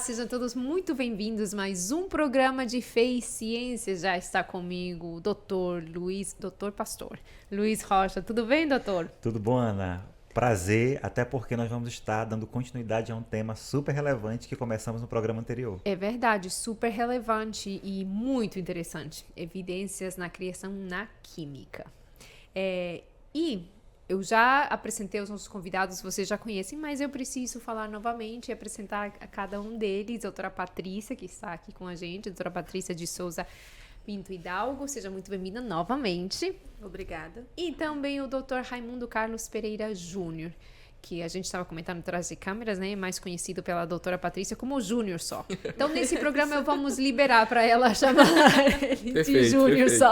sejam todos muito bem-vindos. Mais um programa de Fé e Ciência. Já está comigo o doutor Pastor Luiz Rocha. Tudo bem, doutor? Tudo bom, Ana? Prazer, até porque nós vamos estar dando continuidade a um tema super relevante que começamos no programa anterior. É verdade, super relevante e muito interessante. Evidências na criação na química. E eu já apresentei os nossos convidados, vocês já conhecem, mas eu preciso falar novamente e apresentar a cada um deles. Doutora Patrícia, que está aqui com a gente, doutora Patrícia de Souza Pinto Hidalgo, seja muito bem-vinda novamente. Obrigada. E também o doutor Raimundo Carlos Pereira Júnior, que a gente estava comentando atrás de câmeras, né? Mais conhecido pela doutora Patrícia como Júnior só. Então, nesse programa, vamos liberar para ela chamar ele de Júnior só.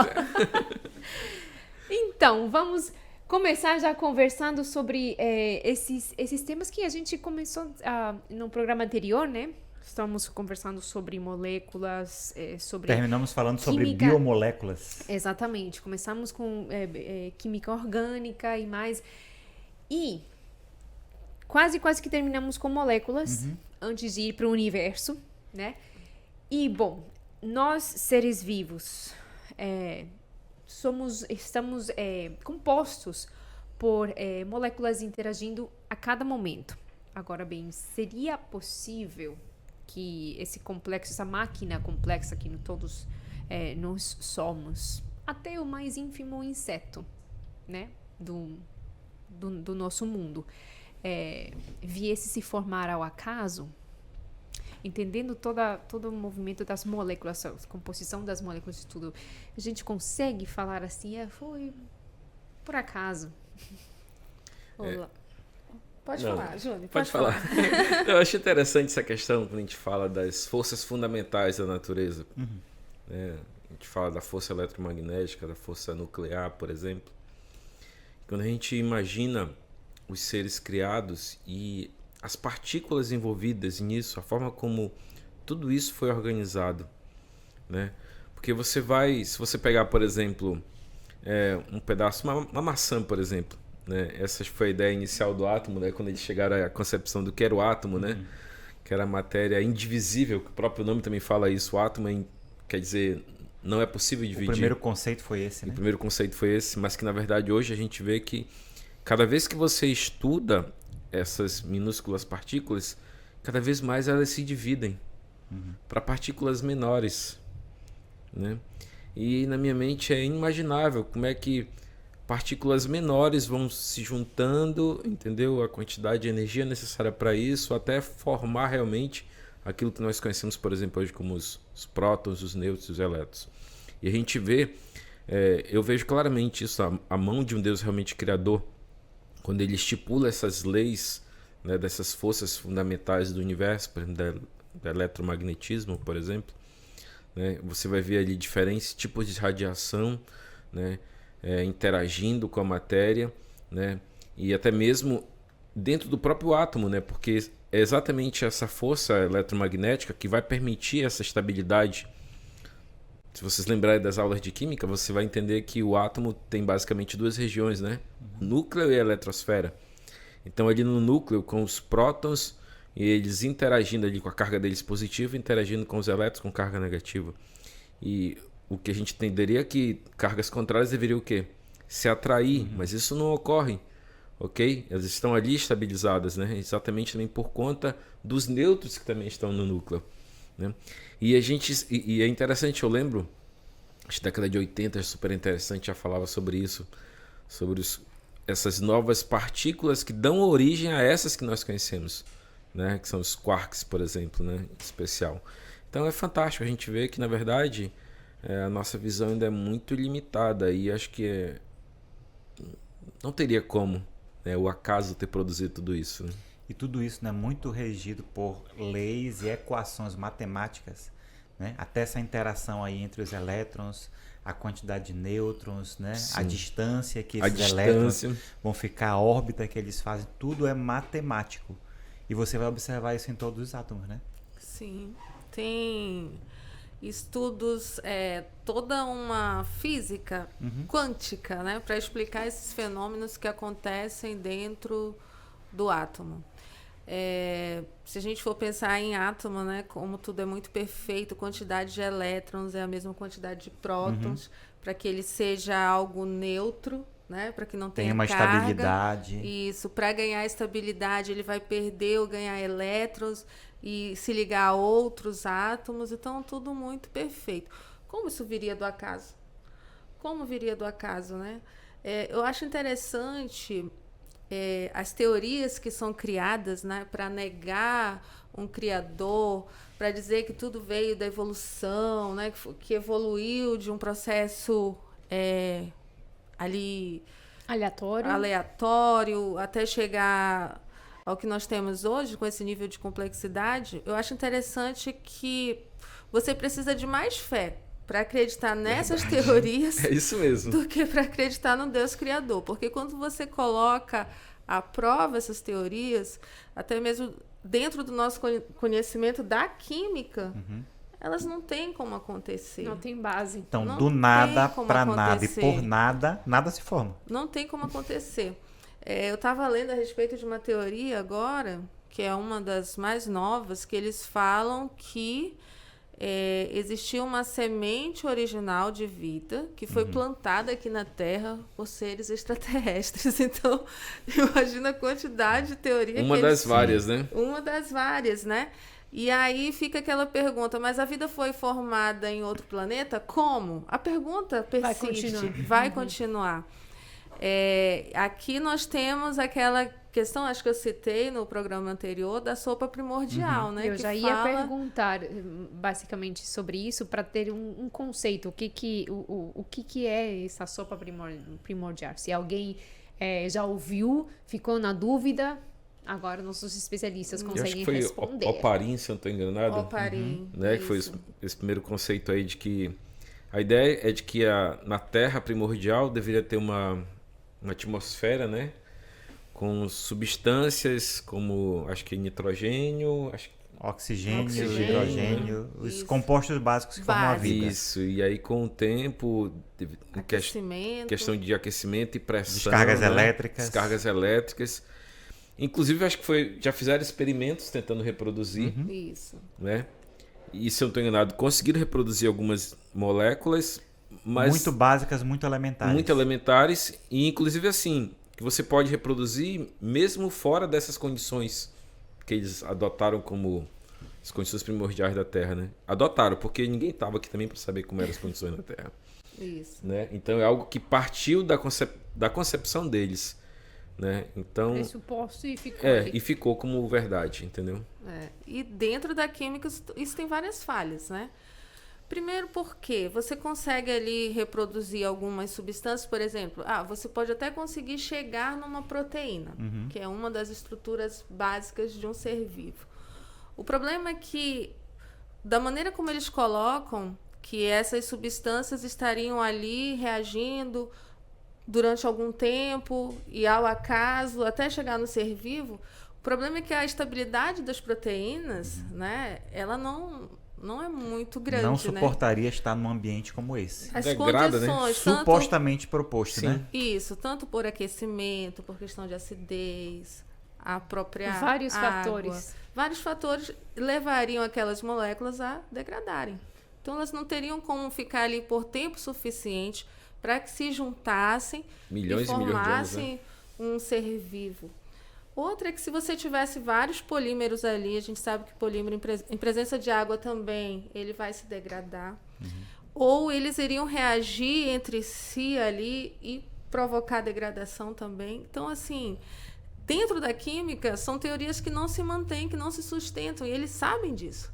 Então, vamos começar já conversando sobre esses temas que a gente começou no programa anterior, né? Estamos conversando sobre moléculas, sobre Terminamos falando química, sobre biomoléculas. Exatamente. Começamos com química orgânica e mais. E quase que terminamos com moléculas antes de ir para o universo, né? E, bom, nós, seres vivos, estamos compostos por moléculas interagindo a cada momento. Agora bem, seria possível que esse complexo, essa máquina complexa que todos nós somos, até o mais ínfimo inseto, né, do nosso mundo, viesse se formar ao acaso, entendendo todo o movimento das moléculas, a composição das moléculas e tudo, a gente consegue falar assim, foi por acaso. Olá. Pode falar, Júnior. Pode falar. Eu acho interessante essa questão quando a gente fala das forças fundamentais da natureza. A gente fala da força eletromagnética, da força nuclear, por exemplo. Quando a gente imagina os seres criados e as partículas envolvidas nisso, a forma como tudo isso foi organizado, né? Porque se você pegar, por exemplo, um pedaço, uma maçã, por exemplo, né? Essa foi a ideia inicial do átomo, né? Quando eles chegaram à concepção do que era o átomo, né? Que era a matéria indivisível, que o próprio nome também fala isso, o átomo quer dizer, não é possível dividir. O primeiro conceito foi esse, né? O primeiro conceito foi esse, mas que na verdade hoje a gente vê que cada vez que você estuda essas minúsculas partículas, cada vez mais elas se dividem para partículas menores, né? E na minha mente é inimaginável como é que partículas menores vão se juntando, entendeu? A quantidade de energia necessária para isso, até formar realmente aquilo que nós conhecemos, por exemplo, hoje como os prótons, os nêutrons e os elétrons. E a gente vê, eu vejo claramente isso, a mão de um Deus realmente criador, quando ele estipula essas leis, né, dessas forças fundamentais do universo, por exemplo, do eletromagnetismo, por exemplo, né, você vai ver ali diferentes tipos de radiação, né, interagindo com a matéria, né, e até mesmo dentro do próprio átomo, né, porque é exatamente essa força eletromagnética que vai permitir essa estabilidade. Se vocês lembrarem das aulas de química, você vai entender que o átomo tem basicamente duas regiões, né? Núcleo e eletrosfera. Então, ali no núcleo, com os prótons, e eles interagindo ali com a carga deles positiva, interagindo com os elétrons com carga negativa. E o que a gente entenderia que cargas contrárias deveriam o quê? Se atrair, mas isso não ocorre, ok? Elas estão ali estabilizadas, né? Exatamente também por conta dos nêutrons que também estão no núcleo, né? E é interessante, eu lembro, acho que na década de 80, super interessante, já falava sobre isso, sobre essas novas partículas que dão origem a essas que nós conhecemos, né? Que são os quarks, por exemplo, né? Em especial. Então é fantástico a gente ver que, na verdade, a nossa visão ainda é muito limitada e acho que não teria como, né, o acaso ter produzido tudo isso, né? E tudo isso, né, muito regido por leis e equações matemáticas, né? Até essa interação aí entre os elétrons, a quantidade de nêutrons, né? A distância que esses elétrons vão ficar, a órbita que eles fazem, tudo é matemático. E você vai observar isso em todos os átomos, né? Sim, tem estudos, toda uma física quântica, né, para explicar esses fenômenos que acontecem dentro do átomo. Se a gente for pensar em átomo, né, como tudo é muito perfeito, quantidade de elétrons é a mesma quantidade de prótons, para que ele seja algo neutro, né, para que não tenha Tem uma carga. estabilidade. Isso, para ganhar estabilidade, ele vai perder ou ganhar elétrons e se ligar a outros átomos. Então, tudo muito perfeito. Como isso viria do acaso? Como viria do acaso, né? Eu acho interessante as teorias que são criadas, né, para negar um criador, para dizer que tudo veio da evolução, né, que evoluiu de um processo ali aleatório até chegar ao que nós temos hoje, com esse nível de complexidade. Eu acho interessante que você precisa de mais fé para acreditar nessas teorias É isso mesmo. do que para acreditar no Deus Criador. Porque quando você coloca à prova essas teorias, até mesmo dentro do nosso conhecimento da química, elas não têm como acontecer. Não tem base. Então, Não do nada tem como para nada e acontecer. por nada, nada se forma. Não tem como acontecer. Eu estava lendo a respeito de uma teoria agora, que é uma das mais novas, que eles falam que existia uma semente original de vida que foi plantada aqui na Terra por seres extraterrestres. Então, imagina a quantidade de teoria Uma que das várias, né? Uma das várias, né? E aí fica aquela pergunta, mas a vida foi formada em outro planeta? Como? A pergunta persiste, vai continuar. Aqui nós temos aquela questão, acho que eu citei no programa anterior, da sopa primordial, né? Eu que já ia perguntar basicamente sobre isso para ter um conceito. O que é essa sopa primordial? Se alguém já ouviu, ficou na dúvida, agora nossos especialistas Eu acho conseguem que foi responder. Oparin, se eu não estou enganado. Oparin, Né? Que foi esse primeiro conceito aí de que a ideia é de que na Terra primordial deveria ter uma atmosfera, né, com substâncias como, acho que nitrogênio, Oxigênio, hidrogênio, os compostos básicos que formam a vida. Isso, e aí com o tempo, aquecimento, questão de aquecimento e pressão, Descargas elétricas. Descargas elétricas. Inclusive, acho que já fizeram experimentos tentando reproduzir, isso. né? E se eu não estou enganado, conseguiram reproduzir algumas moléculas, mas muito básicas, muito elementares. Muito elementares, e inclusive assim, que você pode reproduzir mesmo fora dessas condições que eles adotaram como as condições primordiais da Terra, né? Adotaram, porque ninguém estava aqui também para saber como eram as condições na Terra. Isso. Né? Então é algo que partiu da concepção deles, né? Então Pressuposto e ficou. e ficou como verdade, entendeu? E dentro da química isso tem várias falhas, né? Primeiro porque você consegue ali reproduzir algumas substâncias, por exemplo, você pode até conseguir chegar numa proteína, que é uma das estruturas básicas de um ser vivo. O problema é que, da maneira como eles colocam que essas substâncias estariam ali reagindo durante algum tempo e ao acaso até chegar no ser vivo, o problema é que a estabilidade das proteínas, né, ela não é muito grande, não suportaria estar num ambiente como esse. As Degrada, condições, né? Supostamente proposto, né? Isso, tanto por aquecimento, por questão de acidez, a própria vários água, fatores. Vários fatores levariam aquelas moléculas a degradarem. Então, elas não teriam como ficar ali por tempo suficiente para que se juntassem Milhões e e milhões de anos, formassem um ser vivo. Outra é que se você tivesse vários polímeros ali, a gente sabe que polímero em presença de água também, ele vai se degradar. Ou eles iriam reagir entre si ali e provocar degradação também. Então, assim, dentro da química, são teorias que não se mantêm, que não se sustentam, e eles sabem disso.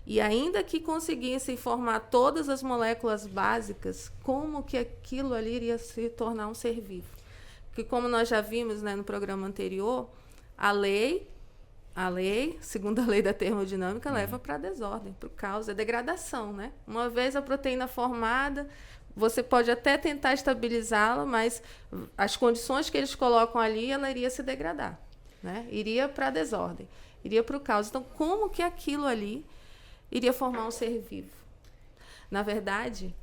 E ainda que conseguissem formar todas as moléculas básicas, como que aquilo ali iria se tornar um ser vivo? Porque como nós já vimos, né, no programa anterior, a lei, segundo a lei da termodinâmica, leva para a desordem, para o caos, a degradação, né? Uma vez a proteína formada, você pode até tentar estabilizá-la, mas as condições que eles colocam ali, ela iria se degradar, né? Iria para a desordem, iria para o caos. Então, como que aquilo ali iria formar um ser vivo? Na verdade,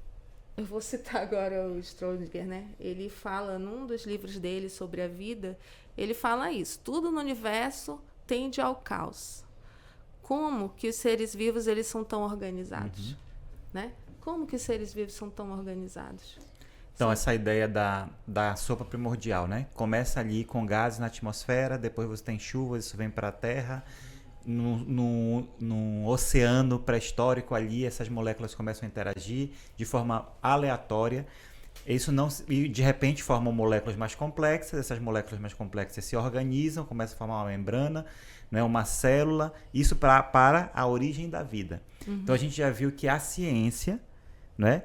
eu vou citar agora o Schrödinger, né? Ele fala, num dos livros dele sobre a vida, ele fala isso. Tudo no universo tende ao caos. Como que os seres vivos eles são tão organizados? Né? Como que os seres vivos são tão organizados? Então, essa ideia da sopa primordial, né? Começa ali com gases na atmosfera, depois você tem chuvas, isso vem para a Terra. No oceano pré-histórico ali, essas moléculas começam a interagir de forma aleatória. E de repente formam moléculas mais complexas, essas moléculas mais complexas se organizam, começam a formar uma membrana, né, uma célula, isso para a origem da vida. Então a gente já viu que a ciência, né,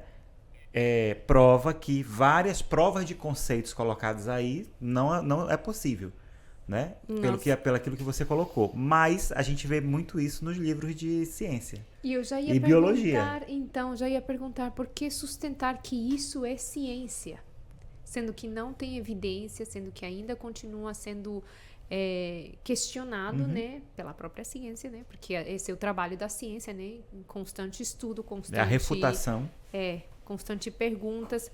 prova que várias provas de conceitos colocados aí não é possível. Né? Pelo aquilo que você colocou. Mas a gente vê muito isso nos livros de ciência e eu já ia biologia. Então, já ia perguntar por que sustentar que isso é ciência, sendo que não tem evidência, sendo que ainda continua sendo questionado, né, pela própria ciência, né? Porque esse é o trabalho da ciência, né? Constante estudo, constante... A refutação. Constante perguntas.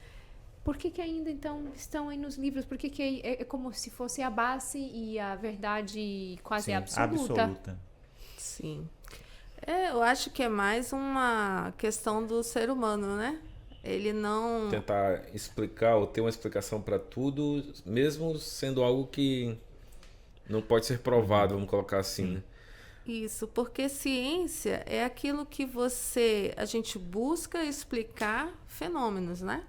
Por que ainda, então, estão aí nos livros? Por que é como se fosse a base e a verdade quase absoluta? Sim. Eu acho que é mais uma questão do ser humano, né? Ele não... Tentar explicar ou ter uma explicação para tudo, mesmo sendo algo que não pode ser provado, vamos colocar assim, né? Isso, porque ciência é aquilo que a gente busca explicar fenômenos, né?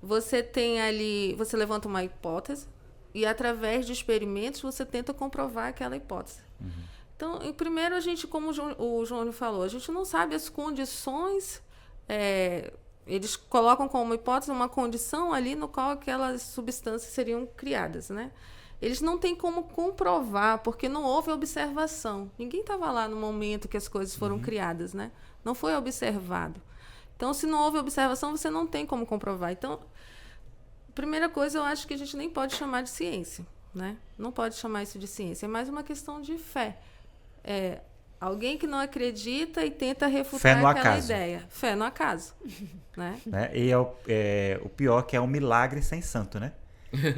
Você tem ali, você levanta uma hipótese e através de experimentos você tenta comprovar aquela hipótese. Então, primeiro a gente, como o Júnior falou, a gente não sabe as condições, eles colocam como hipótese uma condição ali no qual aquelas substâncias seriam criadas, né? Eles não têm como comprovar, porque não houve observação. Ninguém estava lá no momento que as coisas foram criadas, né? Não foi observado. Então, se não houve observação, você não tem como comprovar. Então, primeira coisa, eu acho que a gente nem pode chamar de ciência, né? Não pode chamar isso de ciência. É mais uma questão de fé. Alguém que não acredita e tenta refutar aquela ideia. Fé no acaso. Né? E o pior que é um milagre sem santo, né?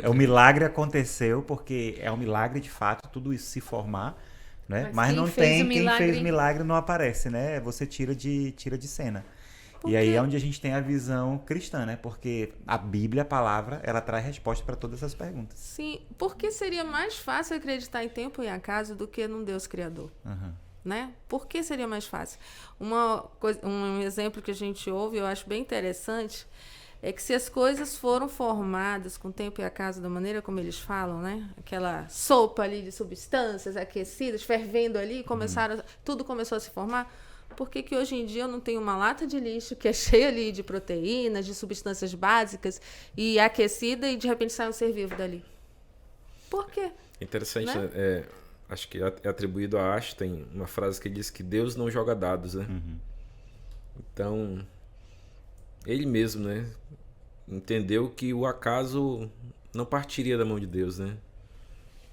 O milagre aconteceu porque é um milagre de fato, tudo isso se formar, né? Mas não tem quem fez o milagre não aparece, né? Você tira de cena. E aí é onde a gente tem a visão cristã, né? Porque a Bíblia, a palavra, ela traz resposta para todas essas perguntas. Sim, porque seria mais fácil acreditar em tempo e acaso do que num Deus criador. Né? Por que seria mais fácil? Um exemplo que a gente ouve, eu acho bem interessante, é que se as coisas foram formadas com tempo e acaso da maneira como eles falam, né? Aquela sopa ali de substâncias aquecidas, fervendo ali, tudo começou a se formar. Por que hoje em dia eu não tenho uma lata de lixo que é cheia ali de proteínas, de substâncias básicas e aquecida e de repente sai um ser vivo dali? Por quê? Interessante, né? Acho que é atribuído a Einstein uma frase que diz que Deus não joga dados, né? Então, ele mesmo, né, entendeu que o acaso não partiria da mão de Deus, né?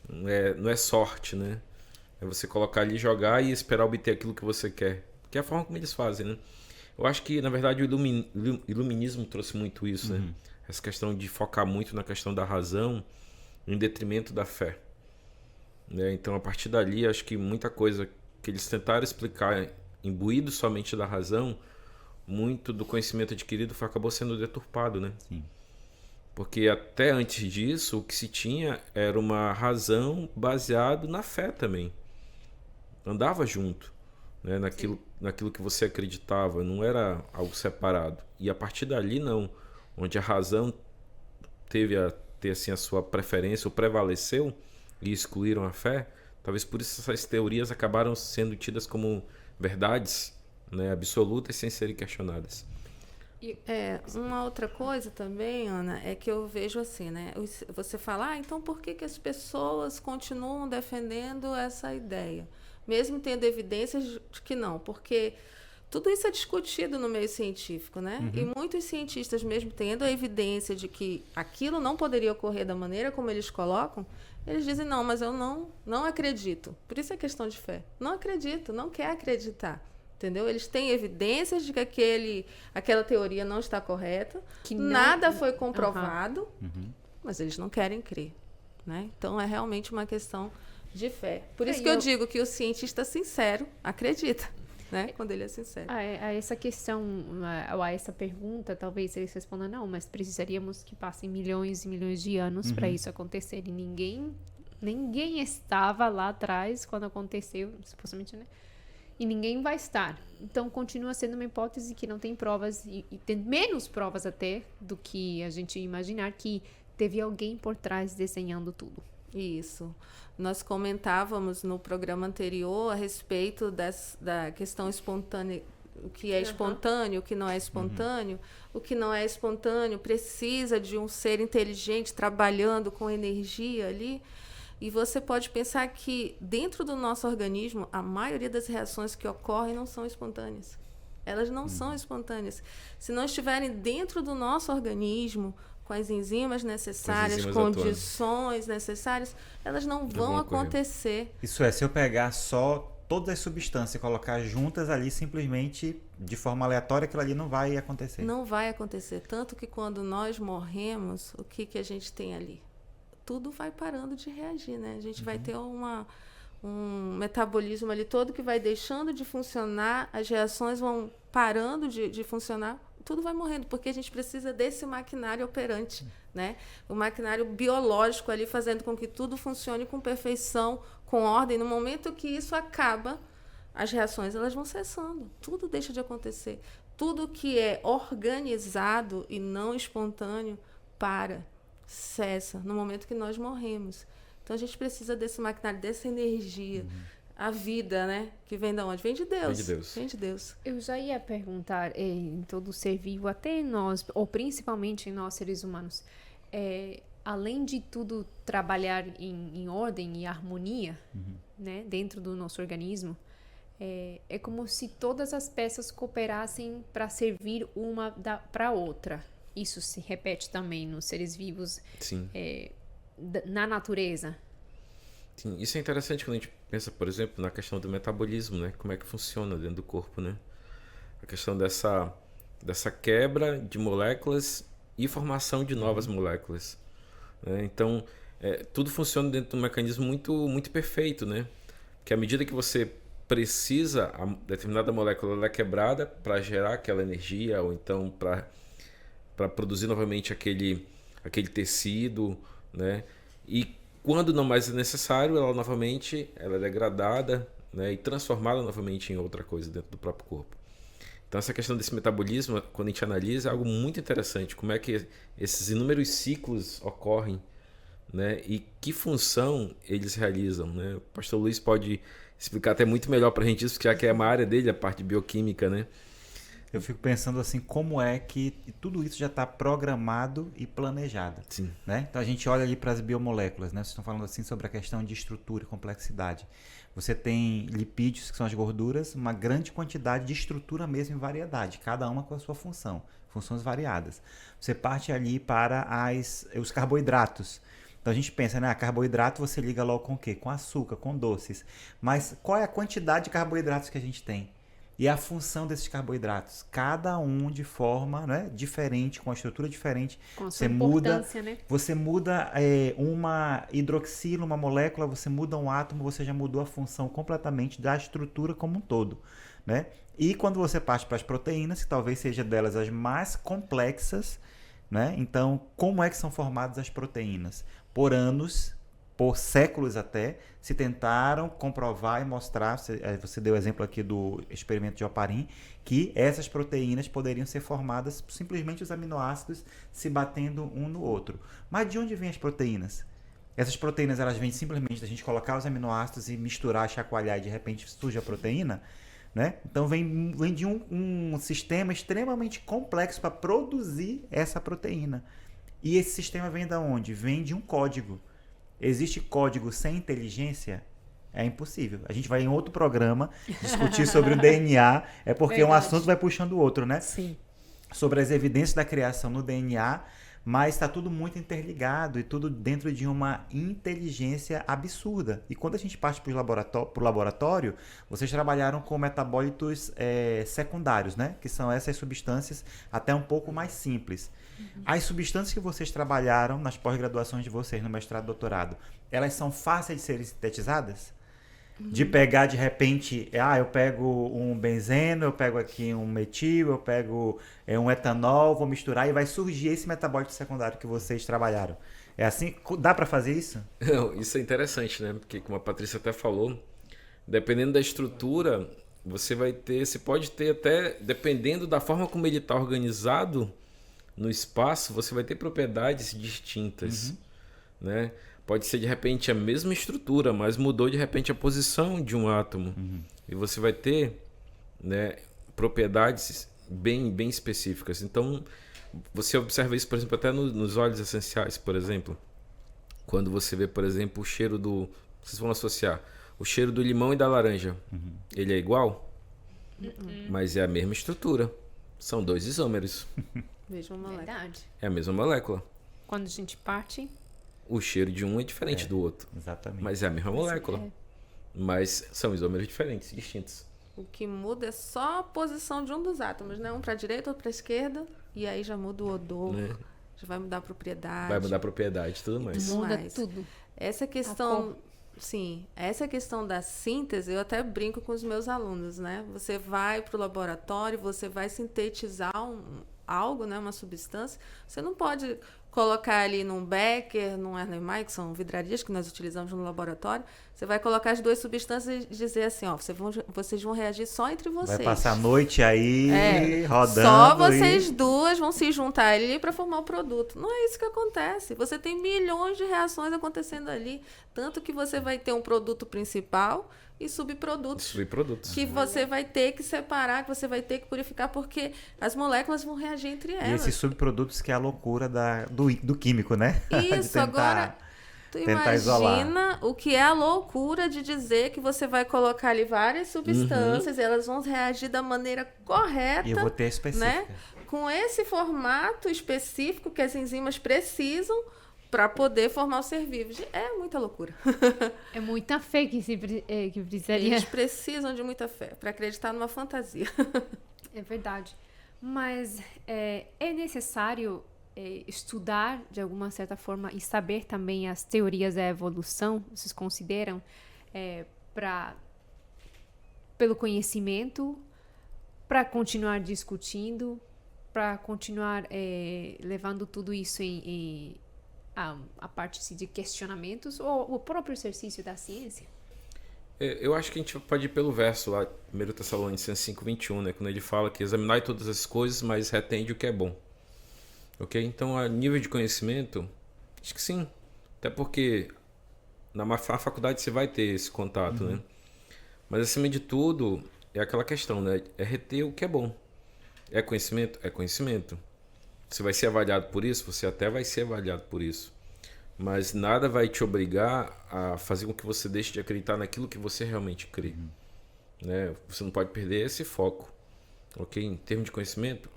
Não é sorte, né? É você colocar ali, jogar e esperar obter aquilo que você quer. Que é a forma como eles fazem, né? Eu acho que, na verdade, o iluminismo trouxe muito isso, né? Essa questão de focar muito na questão da razão em detrimento da fé. Né? Então, a partir dali, acho que muita coisa que eles tentaram explicar imbuído somente da razão, muito do conhecimento adquirido acabou sendo deturpado, né? Sim. Porque até antes disso, o que se tinha era uma razão baseada na fé também. Andava junto, né? Naquilo que você acreditava, não era algo separado. E a partir dali, não. Onde a razão teve ter assim, a sua preferência, ou prevaleceu, e excluíram a fé, talvez por isso essas teorias acabaram sendo tidas como verdades, né, absolutas sem serem questionadas. Uma outra coisa também, Ana, é que eu vejo assim, né? Você fala, então por que as pessoas continuam defendendo essa ideia? Mesmo tendo evidências de que não, porque tudo isso é discutido no meio científico, né? E muitos cientistas, mesmo tendo a evidência de que aquilo não poderia ocorrer da maneira como eles colocam, eles dizem, mas eu não acredito. Por isso é questão de fé. Não acredito, não quer acreditar. Entendeu? Eles têm evidências de que aquela teoria não está correta, Que não- nada foi comprovado, Uhum. mas eles não querem crer, né? Então, é realmente uma questão de fé. Por isso E que eu eu- digo que o cientista sincero acredita, né? Quando ele é sincero. A essa questão, ou a essa pergunta, talvez eles respondam, não, mas precisaríamos que passem milhões e milhões de anos para isso acontecer. E ninguém estava lá atrás quando aconteceu, supostamente, né? E ninguém vai estar. Então, continua sendo uma hipótese que não tem provas, e tem menos provas até do que a gente imaginar que teve alguém por trás desenhando tudo. Isso. Nós comentávamos no programa anterior a respeito da questão espontânea, o que é espontâneo, o que não é espontâneo. O que não é espontâneo precisa de um ser inteligente trabalhando com energia ali. E você pode pensar que dentro do nosso organismo, a maioria das reações que ocorrem não são espontâneas. Elas não são espontâneas. Se não estiverem dentro do nosso organismo, com as enzimas necessárias, enzimas condições necessárias, elas não vão vão ocorrer. acontecer. Isso é, se eu pegar só todas as substâncias e colocar juntas ali, simplesmente, de forma aleatória, aquilo ali não vai acontecer. Não vai acontecer. Tanto que quando nós morremos, o que a gente tem ali? Tudo vai parando de reagir, né? A gente vai ter um metabolismo ali todo que vai deixando de funcionar, as reações vão parando de funcionar, tudo vai morrendo, porque a gente precisa desse maquinário operante, né? O maquinário biológico ali fazendo com que tudo funcione com perfeição, com ordem. No momento que isso acaba, as reações elas vão cessando, tudo deixa de acontecer. Tudo que é organizado e não espontâneo cessa no momento que nós morremos. Então a gente precisa desse maquinário, dessa energia. A vida, né? Que vem de onde? Vem de Deus. Vem de Deus. Vem de Deus. Eu já ia perguntar, em todo ser vivo, até em nós, ou principalmente em nós seres humanos, além de tudo trabalhar em ordem e harmonia, né, dentro do nosso organismo, é como se todas as peças cooperassem para servir uma para a outra. Isso se repete também nos seres vivos, Sim. Na natureza. Sim, isso é interessante quando a gente pensa, por exemplo, na questão do metabolismo, né? Como é que funciona dentro do corpo, né? A questão dessa quebra de moléculas e formação de novas moléculas, né? Então, tudo funciona dentro de um mecanismo muito, muito perfeito, né? Que à medida que você precisa, a determinada molécula ela é quebrada para gerar aquela energia, ou então para produzir novamente aquele tecido, né? E quando não mais é necessário, ela é degradada, né? E transformada novamente em outra coisa dentro do próprio corpo. Então essa questão desse metabolismo, quando a gente analisa, é algo muito interessante. Como é que esses inúmeros ciclos ocorrem, né? E que função eles realizam, né? O pastor Luiz pode explicar até muito melhor para a gente isso, porque já que é uma área dele, a parte de bioquímica, né? Eu fico pensando assim, como é que tudo isso já está programado e planejado. Sim. Né? Então a gente olha ali para as biomoléculas, né? Vocês estão falando assim sobre a questão de estrutura e complexidade. Você tem lipídios, que são as gorduras, uma grande quantidade de estrutura mesmo em variedade, cada uma com a sua funções variadas. Você parte ali para os carboidratos. Então a gente pensa, né? Carboidrato você liga logo com o quê? Com açúcar, com doces. Mas qual é a quantidade de carboidratos que a gente tem? E a função desses carboidratos, cada um de forma, né, diferente, com uma estrutura diferente. Com a sua importância, né? Você muda uma hidroxila, uma molécula, você muda um átomo, você já mudou a função completamente da estrutura como um todo, né? E quando você parte para as proteínas, que talvez seja delas as mais complexas, né? Então, como é que são formadas as proteínas? Por anos, por séculos até, se tentaram comprovar e mostrar, você deu o exemplo aqui do experimento de Oparin, que essas proteínas poderiam ser formadas simplesmente os aminoácidos se batendo um no outro. Mas de onde vêm as proteínas? Essas proteínas elas vêm simplesmente da gente colocar os aminoácidos e misturar, chacoalhar e de repente surge a proteína, né? Então vem de um sistema extremamente complexo para produzir essa proteína. E esse sistema vem de onde? Vem de um código. Existe código sem inteligência? É impossível. A gente vai em outro programa discutir sobre o DNA, porque um assunto vai puxando o outro, né? Sim. Sobre as evidências da criação no DNA, mas está tudo muito interligado e tudo dentro de uma inteligência absurda. E quando a gente parte para o laboratório, vocês trabalharam com metabólitos secundários, né? Que são essas substâncias até um pouco mais simples. As substâncias que vocês trabalharam nas pós-graduações de vocês, no mestrado e doutorado, elas são fáceis de serem sintetizadas? De pegar de repente, eu pego um benzeno, eu pego aqui um metil, eu pego um etanol, vou misturar e vai surgir esse metabólito secundário que vocês trabalharam. É assim? Dá para fazer isso? Isso é interessante, né? Porque como a Patrícia até falou, dependendo da estrutura, você pode ter até, dependendo da forma como ele está organizado no espaço, você vai ter propriedades distintas, né? Pode ser de repente a mesma estrutura, mas mudou de repente a posição de um átomo. E você vai ter, né, propriedades bem específicas. Então, você observa isso, por exemplo, até nos óleos essenciais, por exemplo. Quando você vê, por exemplo, o cheiro do... Vocês vão associar. O cheiro do limão e da laranja. Ele é igual? Mas é a mesma estrutura. São 2 isômeros. Mesma molécula. Verdade. É a mesma molécula. Quando a gente parte... O cheiro de um é diferente do outro. Exatamente. Mas é a mesma molécula. Mas são isômeros diferentes, distintos. O que muda é só a posição de um dos átomos, né? Um para a direita, outro para a esquerda. E aí já muda o odor, já vai mudar a propriedade. Vai mudar a propriedade e tudo mais. Muda mais. tudo. Essa questão... Sim, essa questão da síntese, eu até brinco com os meus alunos, né? Você vai para o laboratório, você vai sintetizar algo, né? Uma substância. Você não pode colocar ali num Becker, num Erlen Meyer, que são vidrarias que nós utilizamos no laboratório. Você vai colocar as 2 substâncias e dizer assim, vocês vão reagir só entre vocês. Vai passar a noite aí rodando. Só vocês duas vão se juntar ali para formar o produto. Não é isso que acontece. Você tem milhões de reações acontecendo ali. Tanto que você vai ter um produto principal e subprodutos. Que você vai ter que separar, que você vai ter que purificar, porque as moléculas vão reagir entre elas. E esses subprodutos que é a loucura do químico, né? Isso, agora... Tu imagina isolar. O que é a loucura de dizer que você vai colocar ali várias substâncias e elas vão reagir da maneira correta. E eu vou ter específica. Né? Com esse formato específico que as enzimas precisam para poder formar o ser vivo. É muita loucura. É muita fé que precisaria. Eles precisam de muita fé para acreditar numa fantasia. É verdade. Mas é necessário estudar de alguma certa forma e saber também as teorias da evolução, vocês consideram, pelo conhecimento, para continuar discutindo, para continuar levando tudo isso a parte de questionamentos, ou o próprio exercício da ciência? Eu acho que a gente pode ir pelo verso lá, 1 Tessalonicenses 5:21, né, quando ele fala que examinai todas as coisas, mas retende o que é bom. Ok? Então, a nível de conhecimento, acho que sim. Até porque na faculdade você vai ter esse contato, né? Mas, acima de tudo, é aquela questão, né? É reter o que é bom. É conhecimento? É conhecimento. Você vai ser avaliado por isso? Você até vai ser avaliado por isso. Mas nada vai te obrigar a fazer com que você deixe de acreditar naquilo que você realmente crê. Né? Você não pode perder esse foco. Ok? Em termos de conhecimento,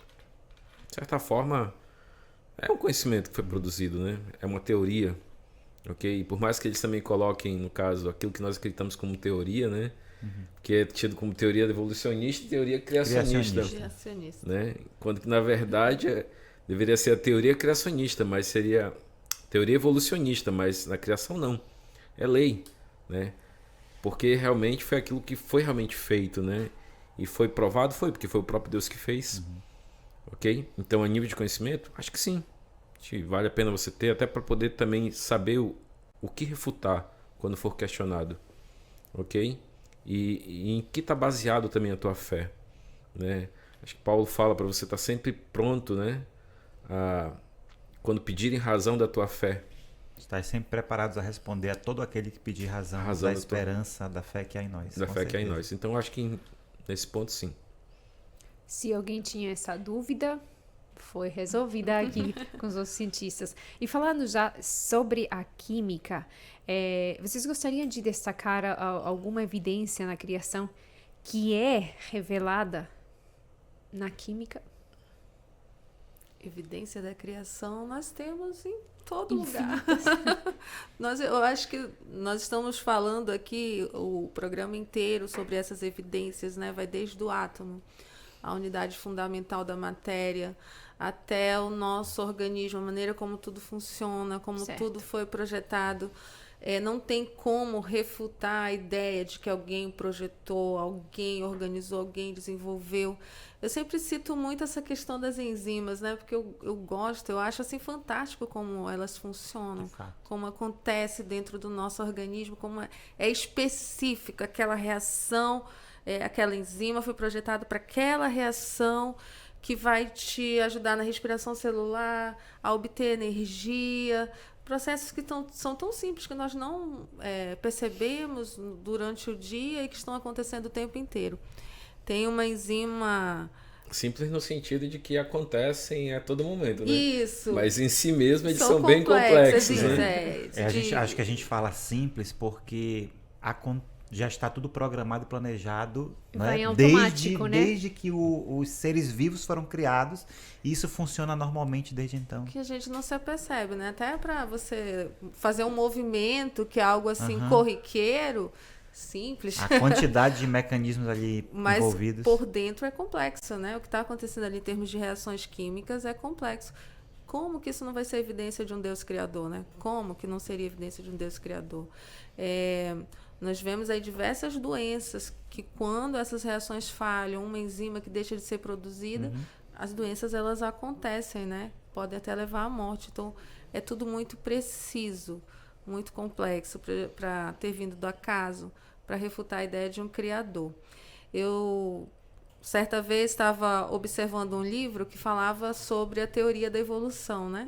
de certa forma... É um conhecimento que foi produzido, né? É uma teoria, ok? E por mais que eles também coloquem, no caso, aquilo que nós acreditamos como teoria, né? Que é tido como teoria evolucionista e teoria criacionista. Né? Quando que, na verdade, deveria ser a teoria criacionista, mas seria teoria evolucionista, mas na criação não. É lei, né? Porque realmente foi aquilo que foi realmente feito, né? E foi provado, porque foi o próprio Deus que fez. Ok? Então, a nível de conhecimento, acho que sim. Vale a pena você ter, até para poder também saber o que refutar quando for questionado. Ok? E em que está baseado também a tua fé. Né? Acho que Paulo fala para você estar sempre pronto, né? Quando pedirem razão da tua fé. Estar sempre preparados a responder a todo aquele que pedir razão da esperança, da fé que há em nós. Da fé que há em nós. Então, acho que nesse ponto, sim. Se alguém tinha essa dúvida, foi resolvida aqui com os outros cientistas. E falando já sobre a química, vocês gostariam de destacar alguma evidência na criação que é revelada na química? Evidência da criação nós temos em todo lugar. Eu acho que nós estamos falando aqui o programa inteiro sobre essas evidências, né? Vai desde o átomo, a unidade fundamental da matéria, até o nosso organismo, a maneira como tudo funciona, como tudo foi projetado. Não tem como refutar a ideia de que alguém projetou, alguém organizou, alguém desenvolveu. Eu sempre cito muito essa questão das enzimas, né? Porque eu acho assim fantástico como elas funcionam, como acontece dentro do nosso organismo, como é específica aquela reação, aquela enzima foi projetada para aquela reação que vai te ajudar na respiração celular, a obter energia. Processos que são tão simples que nós não percebemos durante o dia e que estão acontecendo o tempo inteiro. Tem uma enzima... Simples no sentido de que acontecem a todo momento, né? Isso. Mas em si mesmo eles são bem complexos, né? Acho que a gente fala simples porque já está tudo programado e planejado, vai né? em automático, desde que os seres vivos foram criados, e isso funciona normalmente desde então. Que a gente não se apercebe, né? Até para você fazer um movimento que é algo assim corriqueiro, simples. A quantidade de mecanismos ali envolvidos. Mas por dentro é complexo, né? O que está acontecendo ali em termos de reações químicas é complexo. Como que isso não vai ser evidência de um Deus criador, né? Como que não seria evidência de um Deus criador? Nós vemos aí diversas doenças que, quando essas reações falham, uma enzima que deixa de ser produzida, as doenças elas acontecem, né? Podem até levar à morte. Então, é tudo muito preciso, muito complexo para ter vindo do acaso, para refutar a ideia de um criador. Eu, certa vez, estava observando um livro que falava sobre a teoria da evolução, né?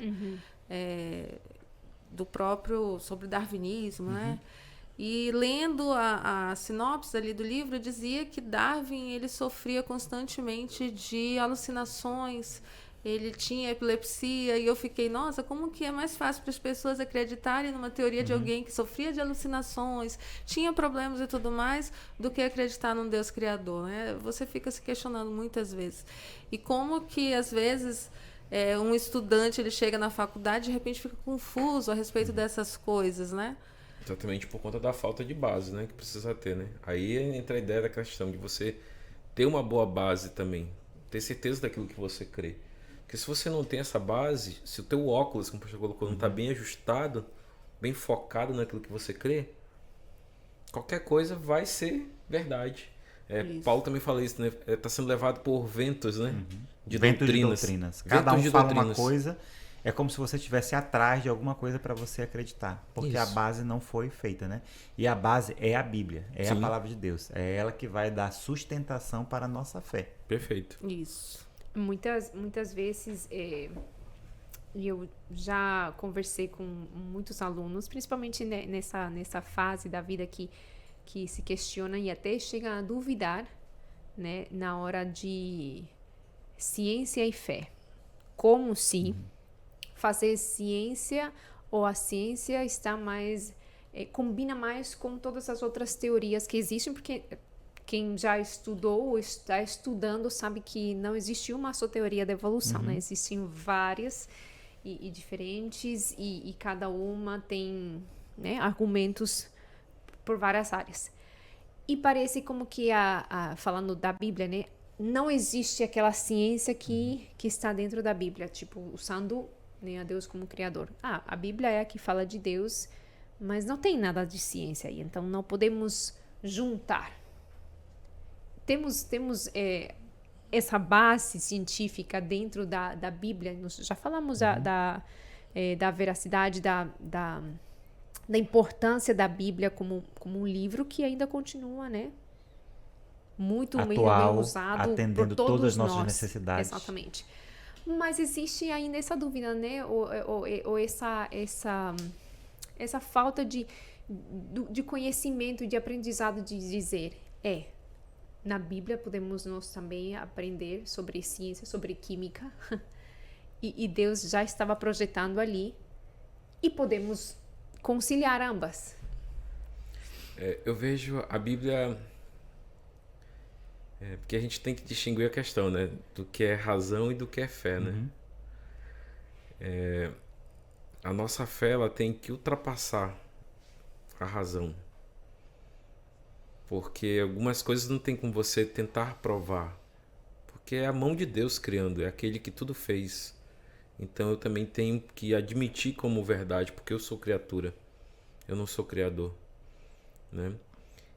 Sobre o darwinismo, né? E lendo a sinopse ali do livro, dizia que Darwin ele sofria constantemente de alucinações, ele tinha epilepsia, e eu fiquei, nossa, como que é mais fácil para as pessoas acreditarem numa teoria de alguém que sofria de alucinações, tinha problemas e tudo mais, do que acreditar num Deus criador, né? Você fica se questionando muitas vezes. E como que, às vezes, um estudante ele chega na faculdade e, de repente, fica confuso a respeito dessas coisas, né? Exatamente por conta da falta de base, né, que precisa ter, né? Aí entra a ideia da questão de você ter uma boa base também, ter certeza daquilo que você crê. Porque se você não tem essa base, se o teu óculos, como o pastor colocou, não está bem ajustado, bem focado naquilo que você crê, qualquer coisa vai ser verdade. Paulo também fala isso, né? Está sendo levado por ventos, né? De doutrinas. Cada um fala uma coisa. É como se você estivesse atrás de alguma coisa para você acreditar. Porque a base não foi feita, né? E a base é a Bíblia, é a palavra de Deus. É ela que vai dar sustentação para a nossa fé. Perfeito. Isso. Muitas vezes, eu já conversei com muitos alunos, principalmente nessa fase da vida que se questionam e até chegam a duvidar, né? Na hora de ciência e fé. Como se... fazer ciência ou a ciência está mais combina mais com todas as outras teorias que existem, porque quem já estudou ou está estudando sabe que não existe uma só teoria da evolução, né? Existem várias e diferentes e cada uma tem, né, argumentos por várias áreas. E parece como que falando da Bíblia, né, não existe aquela ciência que está dentro da Bíblia, tipo usando, né, a Deus como criador. A Bíblia é a que fala de Deus, mas não tem nada de ciência aí, então não podemos juntar. Temos essa base científica dentro da Bíblia. Nós já falamos da veracidade, da importância da Bíblia como um livro que ainda continua, né, muito atual, bem usado atendendo por todos todas as nossas nós. necessidades. Exatamente. Mas existe ainda essa dúvida, né? Ou essa falta de conhecimento, de aprendizado, de dizer, na Bíblia podemos nós também aprender sobre ciência, sobre química, e Deus já estava projetando ali, e podemos conciliar ambas. Eu vejo a Bíblia... porque a gente tem que distinguir a questão, né? Do que é razão e do que é fé, né? A nossa fé ela tem que ultrapassar a razão. Porque algumas coisas não tem como você tentar provar. Porque é a mão de Deus criando, é aquele que tudo fez. Então eu também tenho que admitir como verdade, porque eu sou criatura. Eu não sou criador, né?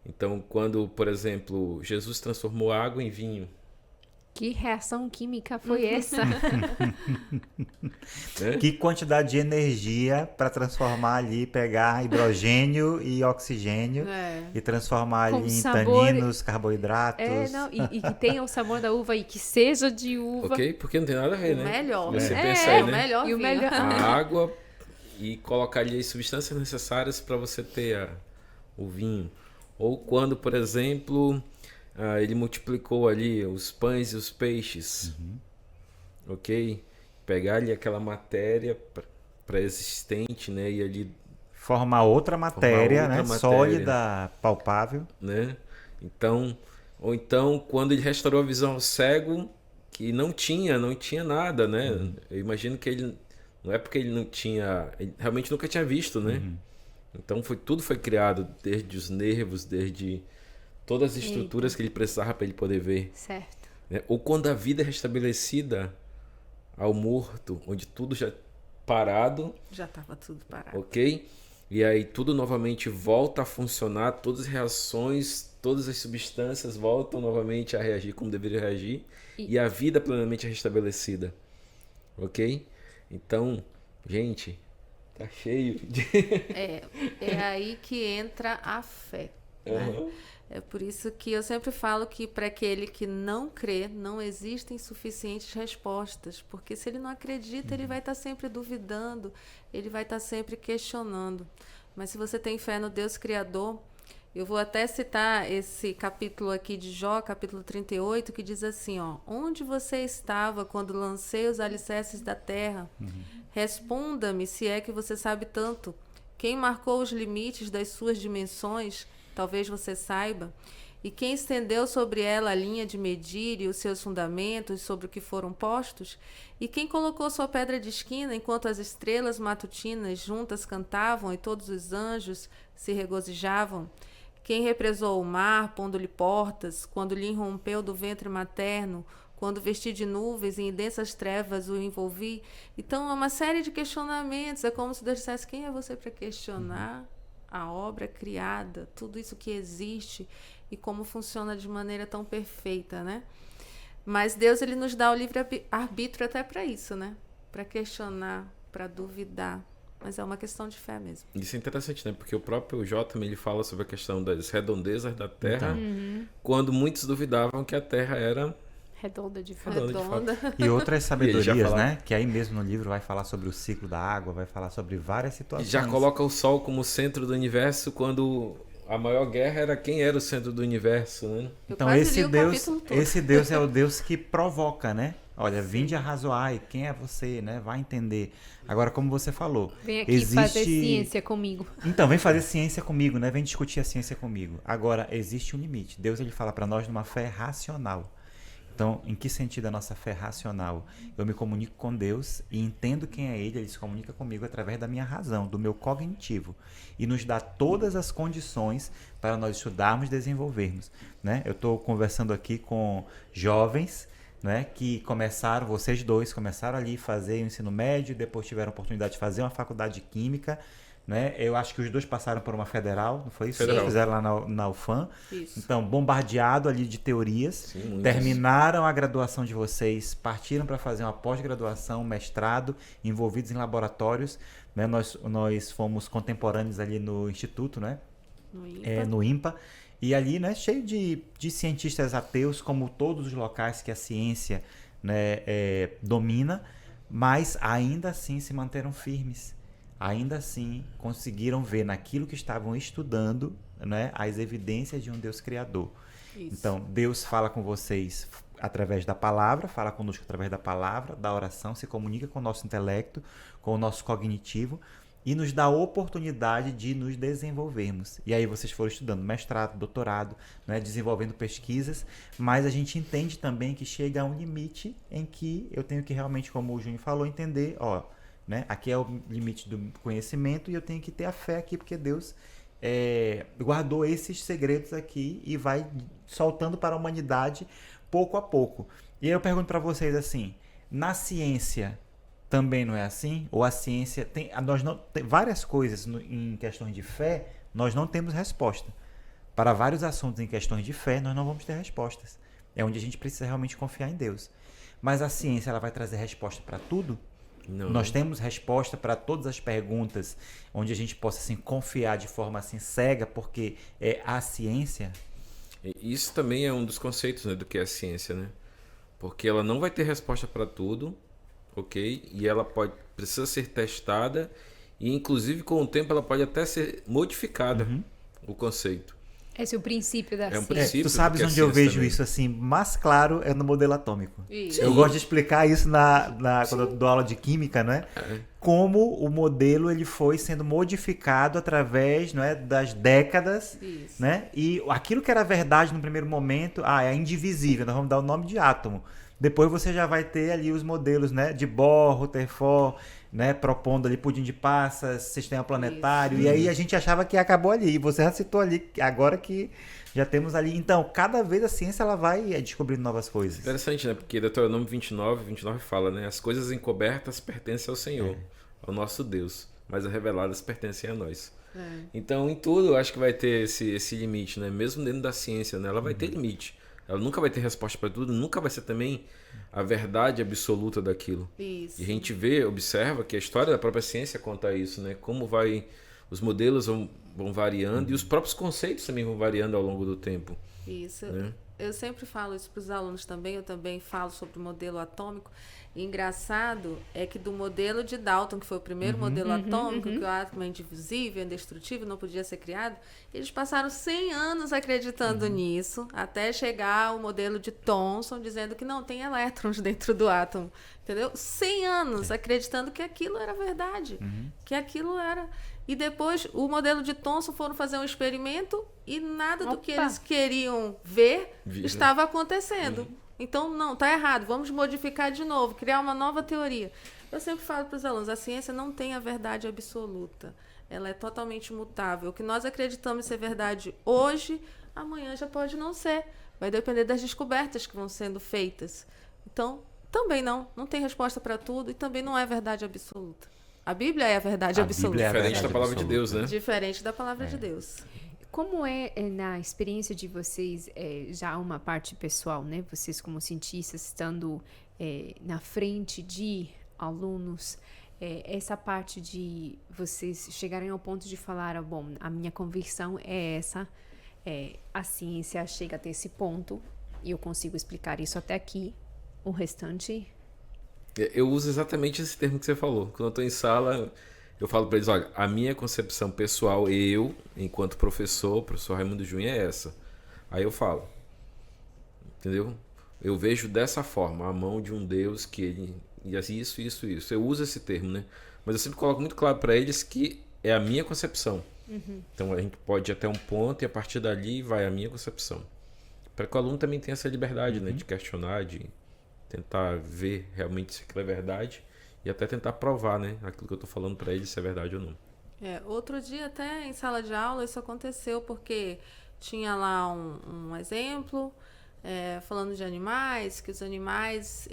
Então, quando, por exemplo, Jesus transformou a água em vinho. Que reação química foi essa? Né? Que quantidade de energia para transformar ali, pegar hidrogênio e oxigênio e transformar Com ali em sabor- taninos, carboidratos. E que tenha o sabor da uva e que seja de uva. Ok? Porque não tem nada a ver, O né? melhor. Você É, pensa aí, O né? melhor E o vinho. melhor- A água e colocar ali as substâncias necessárias para você ter o vinho. Ou quando, por exemplo, ele multiplicou ali os pães e os peixes. Ok? Pegar ali aquela matéria pré-existente, né? E ali, Formar outra matéria, outra né? matéria. Sólida, palpável. né? Então, ou então, quando ele restaurou a visão ao cego, que não tinha nada, né? Eu imagino que ele, não é porque ele não tinha, ele realmente nunca tinha visto, né? Então tudo foi criado, desde os nervos, desde todas as estruturas que ele precisava para ele poder ver, Certo. né? Ou quando a vida é restabelecida ao morto, onde tudo já parado, Já estava tudo parado. ok? E aí tudo novamente volta a funcionar, todas as reações, todas as substâncias voltam novamente a reagir como deveriam reagir e a vida plenamente é restabelecida, ok? Então, gente, tá cheio de... É aí que entra a fé. Né? Uhum. É por isso que eu sempre falo que para aquele que não crê, não existem suficientes respostas. Porque se ele não acredita, ele vai estar sempre duvidando, ele vai estar sempre questionando. Mas se você tem fé no Deus Criador, eu vou até citar esse capítulo aqui de Jó, capítulo 38, que diz assim, ó: onde você estava quando lancei os alicerces da terra? Responda-me se é que você sabe tanto. Quem marcou os limites das suas dimensões? Talvez você saiba. E quem estendeu sobre ela a linha de medir e os seus fundamentos sobre o que foram postos? E quem colocou sua pedra de esquina enquanto as estrelas matutinas juntas cantavam e todos os anjos se regozijavam? Quem represou o mar, pondo-lhe portas, quando lhe irrompeu do ventre materno, quando vesti de nuvens e em densas trevas o envolvi? Então, é uma série de questionamentos. É como se Deus dissesse: quem é você para questionar a obra criada, tudo isso que existe e como funciona de maneira tão perfeita, né? Mas Deus, ele nos dá o livre-arbítrio até para isso, né? Para questionar, para duvidar. Mas é uma questão de fé mesmo. Isso é interessante, né? Porque o próprio Jó também ele fala sobre a questão das redondezas da Terra, quando muitos duvidavam que a Terra era Redonda de fato. redonda de fato. Redonda. E outras E sabedorias, ele já fala- né? Que aí mesmo no livro vai falar sobre o ciclo da água, vai falar sobre várias situações. Já coloca o Sol como centro do universo, quando a maior guerra era quem era o centro do universo, né? Eu Então quase esse li o Deus, capítulo todo. esse Deus é o Deus que provoca, né? Olha, vinde arrazoai, quem é você, né? Vai entender. Agora, como você falou, Vem aqui fazer ciência comigo. Então, vem fazer ciência comigo, né? Vem discutir a ciência comigo. Agora, existe um limite. Deus, ele fala para nós numa fé racional. Então, em que sentido a nossa fé racional? Eu me comunico com Deus e entendo quem é Ele se comunica comigo através da minha razão, do meu cognitivo. E nos dá todas as condições para nós estudarmos e desenvolvermos, né? Eu estou conversando aqui com jovens, né, que começaram, vocês dois começaram ali a fazer o ensino médio, depois tiveram a oportunidade de fazer uma faculdade de Química, né? Eu acho que os dois passaram por uma federal, não foi isso? Federal. Fizeram lá na UFAM. Isso. Então, bombardeado ali de teorias. Sim, muitas. Terminaram a graduação de vocês, partiram para fazer uma pós-graduação, mestrado, envolvidos em laboratórios, né? Nós fomos contemporâneos ali no Instituto, né? No IMPA. E ali, né, cheio de cientistas ateus, como todos os locais que a ciência, né, domina, mas ainda assim se manteram firmes. Ainda assim conseguiram ver naquilo que estavam estudando, né, as evidências de um Deus criador. Isso. Então, Deus fala com vocês através da palavra, fala conosco através da palavra, da oração, se comunica com o nosso intelecto, com o nosso cognitivo e nos dá a oportunidade de nos desenvolvermos. E aí vocês foram estudando mestrado, doutorado, né, desenvolvendo pesquisas, mas a gente entende também que chega a um limite em que eu tenho que realmente, como o Júnior falou, entender, ó, né? Aqui é o limite do conhecimento e eu tenho que ter a fé aqui, porque Deus guardou esses segredos aqui e vai soltando para a humanidade pouco a pouco. E aí eu pergunto para vocês assim, na ciência também não é assim? Ou a ciência tem... Nós não, tem várias coisas em questões de fé, nós não temos resposta. Para vários assuntos em questões de fé, nós não vamos ter respostas. É onde a gente precisa realmente confiar em Deus. Mas a ciência, ela vai trazer resposta para tudo? Não. Nós temos resposta para todas as perguntas, onde a gente possa assim, confiar de forma assim, cega, porque é a ciência. Isso também é um dos conceitos, né, do que é a ciência, né? Porque ela não vai ter resposta para tudo, ok? E ela precisa ser testada e, inclusive, com o tempo, ela pode até ser modificada, o conceito. Esse é o princípio da É um ciência. princípio. Tu sabes do que é onde eu ciência vejo também. isso assim mais claro é no modelo atômico. Isso. Eu gosto de explicar isso quando eu dou aula de química, né? Como o modelo ele foi sendo modificado através, não é, das décadas, Isso. né? E aquilo que era verdade no primeiro momento, é indivisível, nós vamos dar o nome de átomo. Depois você já vai ter ali os modelos, né, de Bohr, Rutherford, né, propondo ali pudim de passas, sistema planetário. Isso. E aí a gente achava que acabou ali. E você já citou ali, agora que já temos ali. Então, cada vez a ciência ela vai descobrindo novas coisas. Interessante, né? Porque Deuteronômio 29 fala, né? As coisas encobertas pertencem ao Senhor, ao nosso Deus, mas as reveladas pertencem a nós. Então, em tudo, eu acho que vai ter esse limite, né? Mesmo dentro da ciência, né? Ela vai ter limite. Ela nunca vai ter resposta para tudo, nunca vai ser também a verdade absoluta daquilo. Isso. E a gente observa que a história da própria ciência conta isso, né? Como os modelos vão variando e os próprios conceitos também vão variando ao longo do tempo. Isso. Né? Eu sempre falo isso para os alunos também, eu também falo sobre o modelo atômico. E engraçado é que do modelo de Dalton, que foi o primeiro modelo atômico, que o átomo é indivisível, indestrutível, não podia ser criado, eles passaram 100 anos acreditando nisso, até chegar ao modelo de Thomson, dizendo que não, tem elétrons dentro do átomo. Entendeu? 100 anos acreditando que aquilo era verdade, que aquilo era... E depois, o modelo de Thomson foram fazer um experimento e nada do que eles queriam ver estava acontecendo. Então, não, está errado, vamos modificar de novo, criar uma nova teoria. Eu sempre falo para os alunos, a ciência não tem a verdade absoluta, ela é totalmente mutável. O que nós acreditamos ser verdade hoje, amanhã já pode não ser. Vai depender das descobertas que vão sendo feitas. Então, também não tem resposta para tudo e também não é verdade absoluta. A Bíblia é a verdade absoluta. Bíblia é a Diferente verdade da palavra de absoluta. Deus, né? Diferente da palavra de Deus. Como na experiência de vocês, já uma parte pessoal, né? Vocês como cientistas estando na frente de alunos, essa parte de vocês chegarem ao ponto de falar, bom, a minha convicção é essa, a ciência chega até esse ponto e eu consigo explicar isso até aqui, o restante... Eu uso exatamente esse termo que você falou. Quando eu estou em sala, eu falo para eles, olha, a minha concepção pessoal, enquanto professor Raimundo Júnior, é essa. Aí eu falo, entendeu? Eu vejo dessa forma, a mão de um Deus que ele... Isso. Eu uso esse termo, né? Mas eu sempre coloco muito claro para eles que é a minha concepção. Então a gente pode ir até um ponto e a partir dali vai a minha concepção. Para que o aluno também tenha essa liberdade, né? De questionar, de tentar ver realmente se aquilo é verdade e até tentar provar, né? Aquilo que eu estou falando para eles se é verdade ou não. Outro dia até em sala de aula isso aconteceu porque tinha lá um exemplo falando de animais, que os animais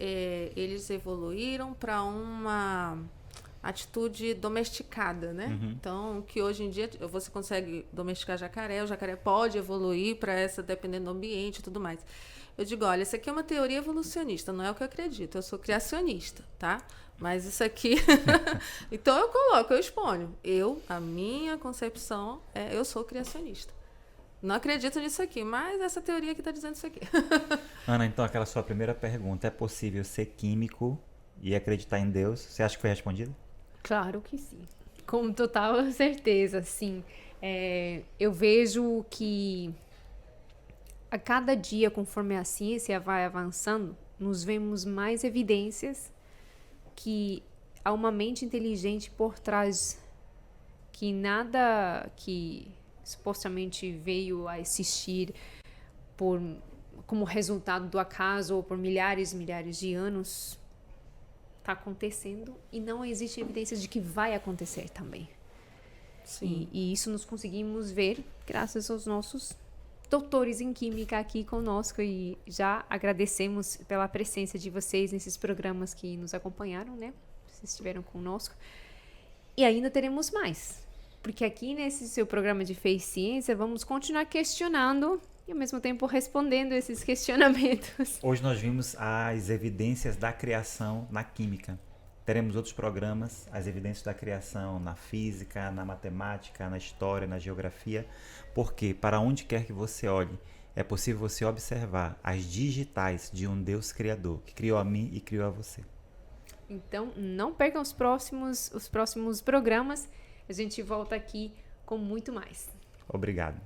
eles evoluíram para uma atitude domesticada, né? Então, que hoje em dia você consegue domesticar jacaré, o jacaré pode evoluir para essa, dependendo do ambiente e tudo mais. Eu digo, olha, isso aqui é uma teoria evolucionista, não é o que eu acredito, eu sou criacionista, tá? Mas isso aqui... Então eu exponho. A minha concepção eu sou criacionista. Não acredito nisso aqui, mas essa teoria aqui está dizendo isso aqui. Ana, então aquela sua primeira pergunta, é possível ser químico e acreditar em Deus? Você acha que foi respondida? Claro que sim. Com total certeza, sim. Eu vejo que a cada dia, conforme a ciência vai avançando, nos vemos mais evidências que há uma mente inteligente por trás, que nada que supostamente veio a existir como resultado do acaso ou por milhares e milhares de anos está acontecendo e não existe evidência de que vai acontecer também. Sim. E isso nós conseguimos ver graças aos nossos doutores em química aqui conosco, e já agradecemos pela presença de vocês nesses programas que nos acompanharam, né? Vocês estiveram conosco. E ainda teremos mais, porque aqui nesse seu programa de Fé e Ciência vamos continuar questionando e ao mesmo tempo respondendo esses questionamentos. Hoje nós vimos as evidências da criação na química. Teremos outros programas, as evidências da criação na física, na matemática, na história, na geografia, porque para onde quer que você olhe, é possível você observar as digitais de um Deus criador, que criou a mim e criou a você. Então, não percam os próximos programas. A gente volta aqui com muito mais. Obrigado.